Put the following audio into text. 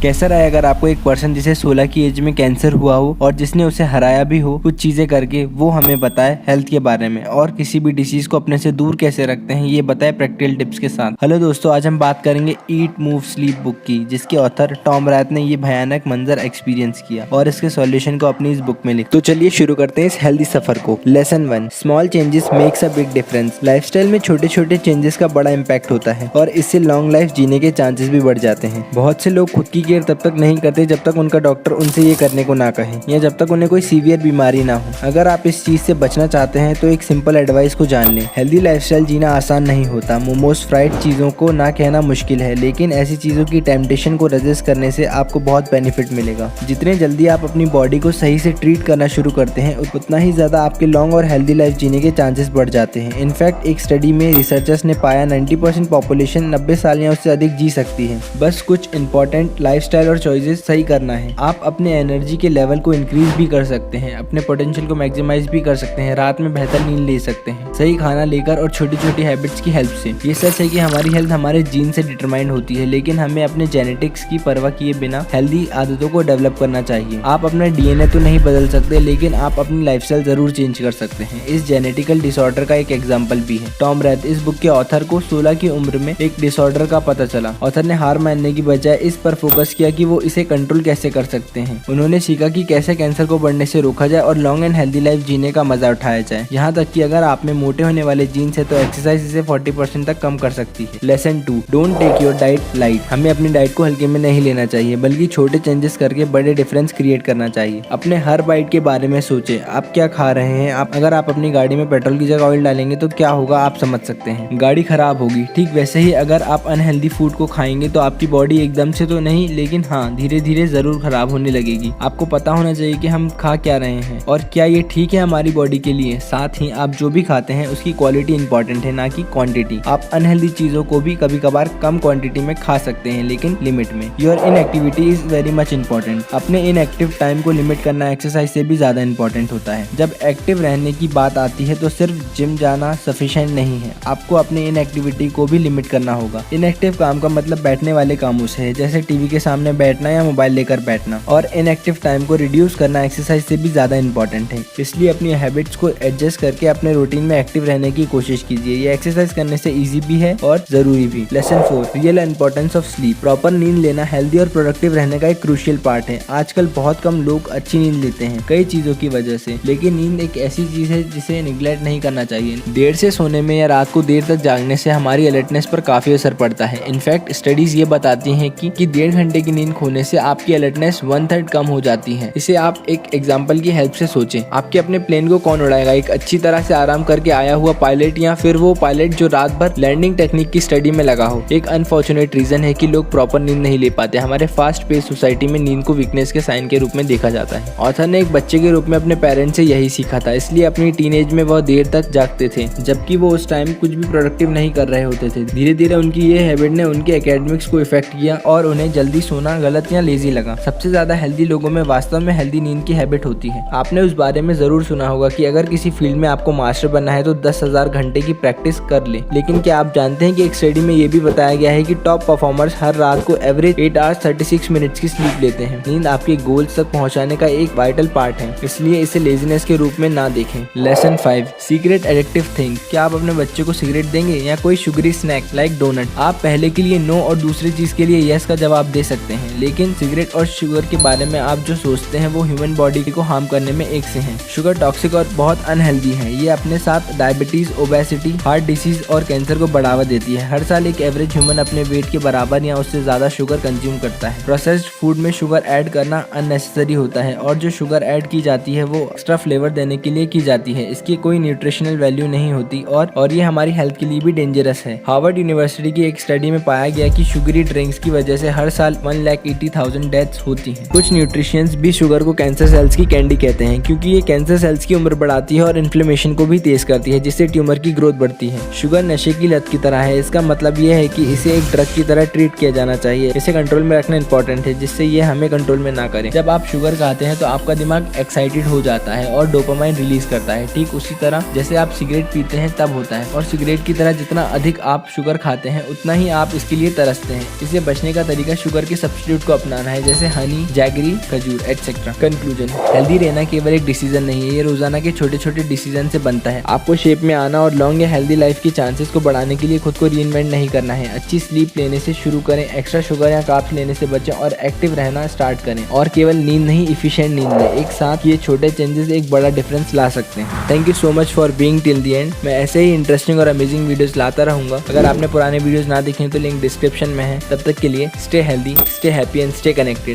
कैसा रहा अगर आपको एक पर्सन जिसे 16 की एज में कैंसर हुआ हो और जिसने उसे हराया भी हो कुछ चीजें करके, वो हमें बताए हेल्थ के बारे में और किसी भी डिसीज को अपने से दूर कैसे रखते हैं, ये बताए प्रैक्टिकल टिप्स के साथ। हेलो दोस्तों, आज हम बात करेंगे ईट मूव स्लीप बुक की, जिसके ऑथर टॉम रैथ ने ये भयानक मंजर एक्सपीरियंस किया और इसके सॉल्यूशन को अपनी इस बुक में लिखा। तो चलिए शुरू करते हैं इस हेल्दी सफर को। Lesson 1, small changes makes a big difference. Lifestyle में छोटे छोटे चेंजेस का बड़ा इम्पैक्ट होता है और इससे लॉन्ग लाइफ जीने के चांसेस भी बढ़ जाते हैं। बहुत से लोग खुद की केयर तब तक नहीं करते जब तक उनका डॉक्टर उनसे ये करने को ना कहे या जब तक उन्हें कोई सीवियर बीमारी ना हो। अगर आप इस चीज से बचना चाहते हैं तो एक सिंपल एडवाइस को जान लें। हेल्दी लाइफस्टाइल जीना आसान नहीं होता। मोमोज, फ्राइड चीजों को ना कहना मुश्किल है, लेकिन ऐसी चीजों की टेम्पटेशन को रेजिस्ट करने से आपको बहुत बेनिफिट मिलेगा। जितने जल्दी आप अपनी बॉडी को सही से ट्रीट करना शुरू करते हैं उतना ही ज्यादा आपके लॉन्ग और हेल्दी लाइफ जीने के चांसेस बढ़ जाते हैं। इनफैक्ट एक स्टडी में रिसर्चर्स ने पाया 90% पॉपुलेशन 90 साल या उससे अधिक जी सकती है। बस कुछ इंपॉर्टेंट लाइफस्टाइल और चॉइसेस सही करना है। आप अपने एनर्जी के लेवल को इंक्रीज भी कर सकते हैं, अपने पोटेंशियल को मैक्सिमाइज भी कर सकते हैं, रात में बेहतर नींद ले सकते हैं सही खाना लेकर और छोटी छोटी हैबिट्स की हेल्प से। ये सच है कि हमारी हेल्थ हमारे जीन से डिटरमाइंड होती है, लेकिन हमें अपने जेनेटिक्स की परवाह किए बिना हेल्दी आदतों को डेवलप करना चाहिए। आप अपना डीएनए तो नहीं बदल सकते, लेकिन आप अपनी लाइफस्टाइल जरूर चेंज कर सकते हैं। इस जेनेटिकल डिसऑर्डर का एक एग्जाम्पल भी है। टॉम रैथ, इस बुक के ऑथर को 16 की उम्र में एक डिसऑर्डर का पता चला। ऑथर ने हार मानने की बजाय इस पर फोकस किया कि वो इसे कंट्रोल कैसे कर सकते हैं। उन्होंने सीखा कि कैसे कैंसर को बढ़ने से रोका जाए और लॉन्ग एंड हेल्दी लाइफ जीने का मजा उठाया जाए। यहाँ तक कि अगर आप में मोटे होने वाले जीन्स है तो एक्सरसाइज इसे 40% तक कम कर सकती है। Lesson 2, don't take your diet light. हमें अपनी डाइट को हल्के में नहीं लेना चाहिए, बल्कि छोटे चेंजेस करके बड़े डिफरेंस क्रिएट करना चाहिए। अपने हर बाइट के बारे में सोचें, आप क्या खा रहे हैं। अगर आप अपनी गाड़ी में पेट्रोल की जगह ऑयल डालेंगे तो क्या होगा आप समझ सकते हैं, गाड़ी खराब होगी। ठीक वैसे ही अगर आप अनहेल्दी फूड को खाएंगे तो आपकी बॉडी एकदम से तो नहीं, लेकिन हाँ धीरे धीरे जरूर खराब होने लगेगी। आपको पता होना चाहिए कि हम खा क्या रहे हैं और क्या ये ठीक है हमारी बॉडी के लिए। साथ ही आप जो भी खाते हैं उसकी क्वालिटी इंपॉर्टेंट है, ना कि क्वांटिटी। आप अनहेल्दी चीजों को भी कभी कभार कम क्वांटिटी में खा सकते हैं, लेकिन लिमिट में। Your inactivity is very much important. अपने इनएक्टिव टाइम को लिमिट करना एक्सरसाइज से भी ज्यादा इंपॉर्टेंट होता है। जब एक्टिव रहने की बात आती है तो सिर्फ जिम जाना सफिशिएंट नहीं है, आपको अपने इनएक्टिविटी को भी लिमिट करना होगा। इनएक्टिव काम का मतलब बैठने वाले कामों से है, जैसे टीवी के सामने बैठना या मोबाइल लेकर बैठना। और इनएक्टिव टाइम को रिड्यूस करना एक्सरसाइज से भी ज्यादा इंपॉर्टेंट है। इसलिए अपनी हैबिट्स को एडजस्ट करके अपने रूटीन में एक्टिव रहने की कोशिश कीजिए। ये एक्सरसाइज करने से इजी भी है और जरूरी भी। Lesson 4, real importance of sleep. Proper नींद लेना हेल्दी और प्रोडक्टिव रहने का एक क्रूशियल पार्ट है। आजकल बहुत कम लोग अच्छी नींद लेते हैं कई चीजों की वजह से, लेकिन नींद एक ऐसी चीज है जिसे निगलेक्ट नहीं करना चाहिए। देर से सोने में या रात को देर तक जागने से हमारी अलर्टनेस पर काफी असर पड़ता है। इनफैक्ट स्टडीज ये बताती हैं कि 1.5 घंटे की नींद खोने से आपकी अलर्टनेस 1/3 कम हो जाती है। इसे आप एक एग्जांपल की हेल्प से सोचें। आपके अपने प्लेन को कौन उड़ाएगा, एक अच्छी तरह से आराम करके आया हुआ पायलट या फिर वो पायलट जो रात भर लैंडिंग टेक्निक की स्टडी में लगा हो। एक अनफॉर्चुनेट रीजन है कि लोग प्रॉपर नींद नहीं ले पाते। हमारे फास्ट पेस सोसाइटी में नींद को वीकनेस के साइन के रूप में देखा जाता है। ऑथर ने एक बच्चे के रूप में अपने पेरेंट्स से यही सीखा था, इसलिए अपनी टीनेज में वह देर तक जागते थे, जबकि वो उस टाइम कुछ भी प्रोडक्टिव नहीं कर रहे होते थे। धीरे धीरे उनकी ये हैबिट ने उनके एकेडमिक्स को इफेक्ट किया और उन्हें जल्दी सोना गलत या लेजी लगा। सबसे ज्यादा हेल्दी लोगों में वास्तव में हेल्दी नींद की हैबिट होती है। आपने उस बारे में जरूर सुना होगा कि अगर किसी फील्ड में आपको मास्टर बनना है तो 10,000 घंटे की प्रैक्टिस कर ले। लेकिन क्या आप जानते हैं कि एक स्टडी में ये भी बताया गया है कि टॉप परफॉर्मर्स हर रात को एवरेज 8 आवर्स 36 मिनट्स की स्लीप लेते हैं। नींद आपके गोल्स तक पहुंचाने का एक वाइटल पार्ट है, इसलिए इसे लेजीनेस के रूप में ना देखें। Lesson 5, secret addictive thing. क्या आप अपने बच्चे को सिगरेट देंगे या कोई शुगरी स्नैक लाइक डोनट? आप पहले के लिए नो और दूसरी चीज के लिए यस का जवाब दे सकते हैं, लेकिन सिगरेट और शुगर के बारे में आप जो सोचते हैं वो ह्यूमन बॉडी को हार्म करने में एक से हैं। शुगर टॉक्सिक और बहुत अनहेल्दी है। ये अपने साथ डायबिटीज, ओबेसिटी, हार्ट डिसीज और कैंसर को बढ़ावा देती है। हर साल एक एवरेज ह्यूमन अपने वेट के बराबर या उससे ज्यादा शुगर कंज्यूम करता है। प्रोसेस्ड फूड में शुगर ऐड करना अननेसेसरी होता है और जो शुगर ऐड की जाती है वो एक्स्ट्रा फ्लेवर देने के लिए की जाती है। इसकी कोई न्यूट्रिशनल वैल्यू नहीं होती और ये हमारी हेल्थ के लिए भी डेंजरस है। हार्वर्ड यूनिवर्सिटी की एक स्टडी में पाया गया कि शुगरी ड्रिंक्स की वजह से हर साल 1,80,000 डेथ्स होती हैं। कुछ न्यूट्रिशियंस भी शुगर को कैंसर सेल्स की कैंडी कहते हैं, क्योंकि ये कैंसर सेल्स की उम्र बढ़ाती है और इन्फ्लेमेशन को भी तेज करती है, जिससे ट्यूमर की ग्रोथ बढ़ती है। शुगर नशे की लत की तरह है। इसका मतलब ये है कि इसे एक ड्रग की तरह ट्रीट किया जाना चाहिए। इसे कंट्रोल में रखना इंपॉर्टेंट है, जिससे ये हमें कंट्रोल में ना करे। जब आप शुगर खाते हैं तो आपका दिमाग एक्साइटेड हो जाता है और डोपामाइन रिलीज करता है। ठीक उसी तरह जैसे आप सिगरेट पीते हैं तब होता है, और सिगरेट की तरह जितना अधिक आप शुगर खाते हैं उतना ही आप इसके लिए तरसते हैं। इसे बचने का तरीका शुगर के के सब्स्टिट्यूट को अपनाना है, जैसे हनी, जैगरी, खजूर एटसेट्रा। कंक्लूजन, हेल्दी रहना केवल एक डिसीजन नहीं है, ये रोजाना के छोटे छोटे डिसीजन से बनता है। आपको शेप में आना और लॉन्ग या हेल्दी लाइफ की चांसेस को बढ़ाने के लिए खुद को रीइन्वेंट नहीं करना है। अच्छी स्लीप लेने से शुरू करें, एक्स्ट्रा शुगर या कार्ब्स लेने से बचें और एक्टिव रहना स्टार्ट करें। और केवल नींद नहीं, इफिशिएंट नींद लें। एक साथ ये छोटे चेंजेस एक बड़ा डिफरेंस ला सकते हैं। Thank you so much for being till the end. मैं ऐसे ही इंटरेस्टिंग और अमेजिंग वीडियोस लाता रहूंगा। अगर आपने पुराने वीडियोस ना देखे तो लिंक डिस्क्रिप्शन में है। तब तक के लिए stay healthy, stay happy and stay connected.